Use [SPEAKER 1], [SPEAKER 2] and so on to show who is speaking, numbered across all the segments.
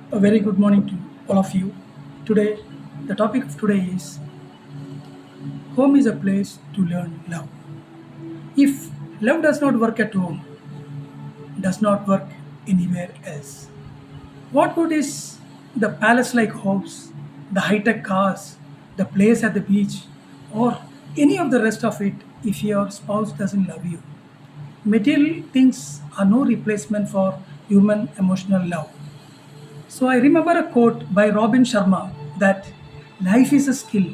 [SPEAKER 1] A very good morning to all of you. Today, the topic of today is home is a place to learn love. If love does not work at home, does not work anywhere else. What good is the palace like house, the high tech cars, the place at the beach, or any of the rest of it if your spouse doesn't love you? Material things are no replacement for human emotional love. So I remember a quote by Robin Sharma that life is a skill,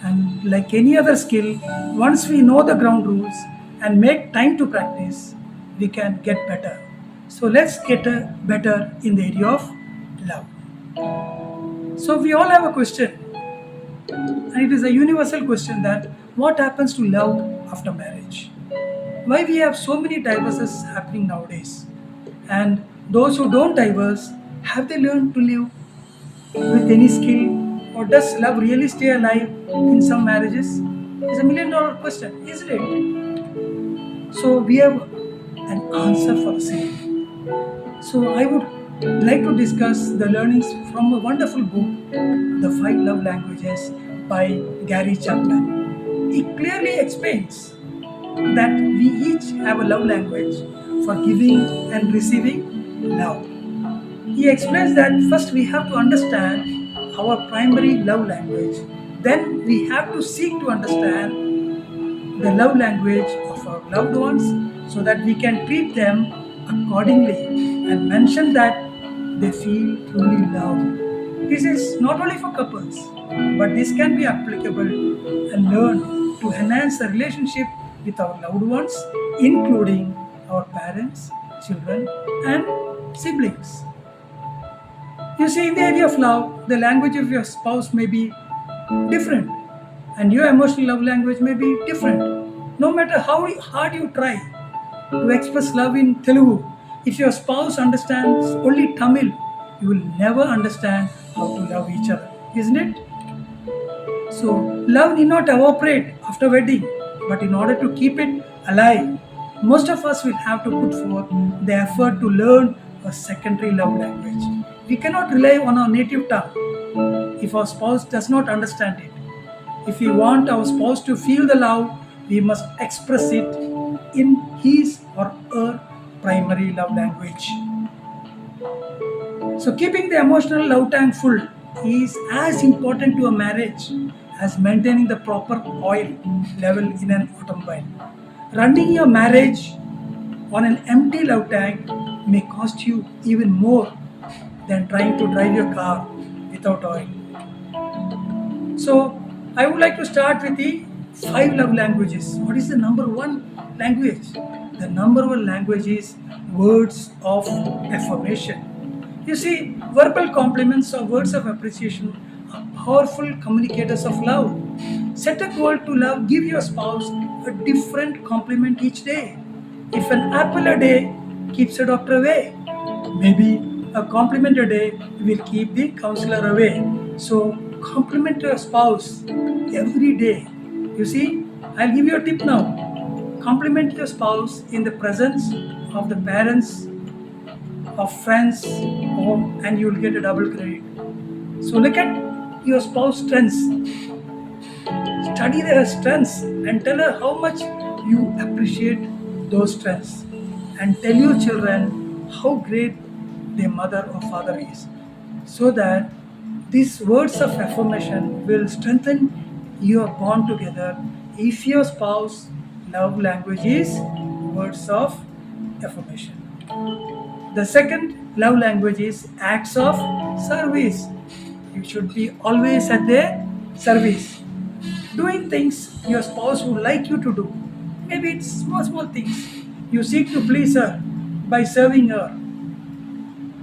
[SPEAKER 1] and like any other skill, once we know the ground rules and make time to practice, we can get better. So let's get better in the area of love. So we all have a question, and it is a universal question that what happens to love after marriage? Why we have so many divorces happening nowadays? And those who don't divorce, have they learned to live with any skill, or does love really stay alive in some marriages? It's $1 million question, isn't it? So we have an answer for the same. So I would like to discuss the learnings from a wonderful book, The Five Love Languages by Gary Chapman. It clearly explains that we each have a love language for giving and receiving love. He explains that first we have to understand our primary love language. Then we have to seek to understand the love language of our loved ones so that we can treat them accordingly and mention that they feel truly loved. This is not only for couples, but this can be applicable and learned to enhance the relationship with our loved ones, including our parents, children, and siblings. You see, in the area of love, the language of your spouse may be different, and your emotional love language may be different. No matter how hard you try to express love in Telugu, if your spouse understands only Tamil, you will never understand how to love each other, isn't it? So, love need not evaporate after wedding, but in order to keep it alive, most of us will have to put forth the effort to learn a secondary love language. We cannot rely on our native tongue if our spouse does not understand it. If we want our spouse to feel the love, we must express it in his or her primary love language. So, keeping the emotional love tank full is as important to a marriage as maintaining the proper oil level in an automobile. Running your marriage on an empty love tank may cost you even more than trying to drive your car without oil. So, I would like to start with the five love languages. What is the number one language? The number one language is words of affirmation. You see, verbal compliments or words of appreciation are powerful communicators of love. Set a goal to love, give your spouse a different compliment each day. If an apple a day keeps a doctor away, maybe a compliment a day will keep the counselor away. So, compliment your spouse every day. You see, I'll give you a tip now. Compliment your spouse in the presence of the parents, of friends, and you will get a double credit. So, look at your spouse's strengths, study their strengths, and tell her how much you appreciate those strengths, and tell your children how great their mother or father is, so that these words of affirmation will strengthen your bond together if your spouse love language is words of affirmation. The second love language is acts of service. You should be always at their service, doing things your spouse would like you to do. Maybe it's small things. You seek to please her by serving her,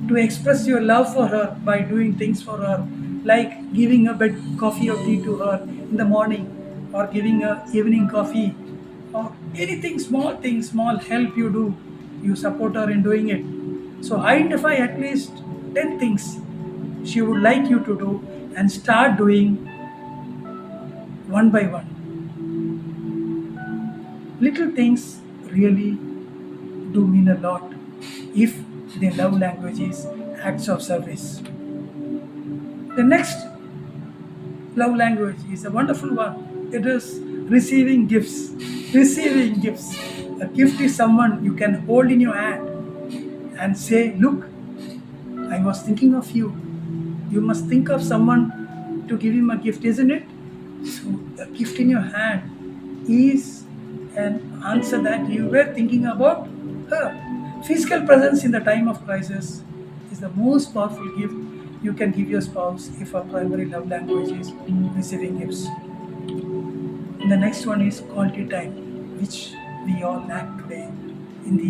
[SPEAKER 1] to express your love for her by doing things for her, like giving a bed coffee or tea to her in the morning, or giving her evening coffee, or anything small help you do, you support her in doing it. So identify at least 10 things she would like you to do and start doing one by one. Little things really do mean a lot if their love language is acts of service. The next love language is a wonderful one. It is receiving gifts. Receiving gifts. A gift is someone you can hold in your hand and say, "Look, I was thinking of you." You must think of someone to give him a gift, isn't it? So, a gift in your hand is an answer that you were thinking about her. Physical presence in the time of crisis is the most powerful gift you can give your spouse if our primary love language is receiving gifts. And the next one is quality time, which we all lack today in the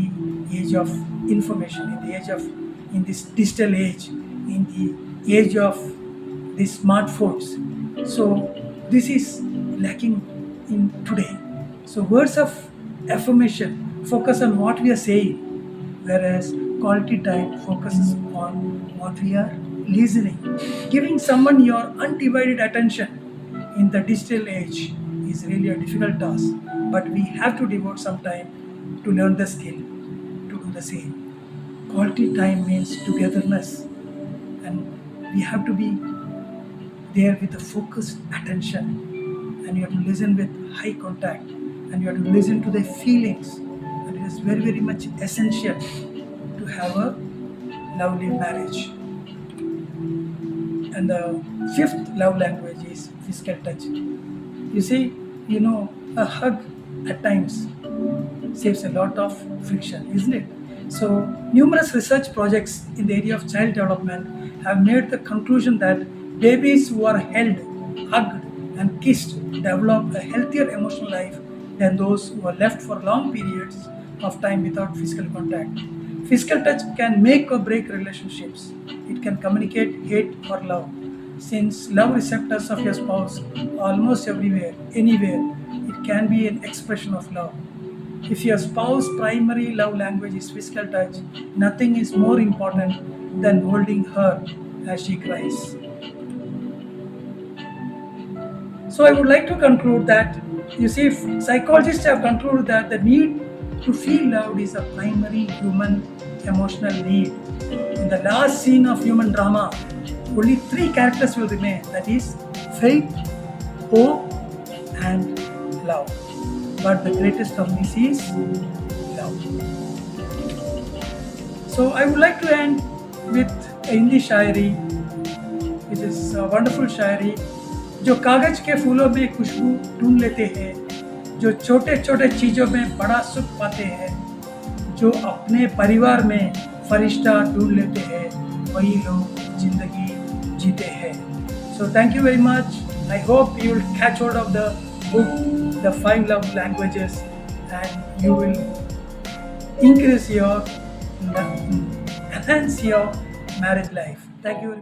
[SPEAKER 1] age of information, in this digital age, in the age of the smartphones. So this is lacking in today. So words of affirmation focus on what we are saying, whereas quality time focuses on what we are listening. Giving someone your undivided attention in the digital age is really a difficult task, but we have to devote some time to learn the skill to do the same. Quality time means togetherness, and we have to be there with a focused attention, and you have to listen with high contact, and you have to listen to their feelings, and it is very, very much essential to have a lovely marriage. And the fifth love language is physical touch. You see, a hug at times saves a lot of friction, isn't it? So, numerous research projects in the area of child development have made the conclusion that babies who are held, hugged, and kissed develop a healthier emotional life than those who are left for long periods of time without physical contact. Physical touch can make or break relationships. It can communicate hate or love. Since love receptors of your spouse are almost everywhere, anywhere, it can be an expression of love. If your spouse's primary love language is physical touch, nothing is more important than holding her as she cries. So I would like to conclude that, psychologists have concluded that the need to feel loved is a primary human emotional need. In the last scene of human drama, only three characters will remain, that is, faith, hope, and love. But the greatest of these is love. So I would like to end with a Hindi Shayari, which is a wonderful शायरी. जो कागज के फूलों में खुशबू ढूंढ लेते हैं, जो छोटे छोटे चीज़ों में बड़ा सुख पाते हैं, जो अपने परिवार में फरिश्ता ढूंढ लेते हैं, वही लोग जिंदगी जीते हैं. So thank you very much. I hope you will catch hold of the book, The 5 Love Languages, and you will enhance your marriage life. Thank you very much.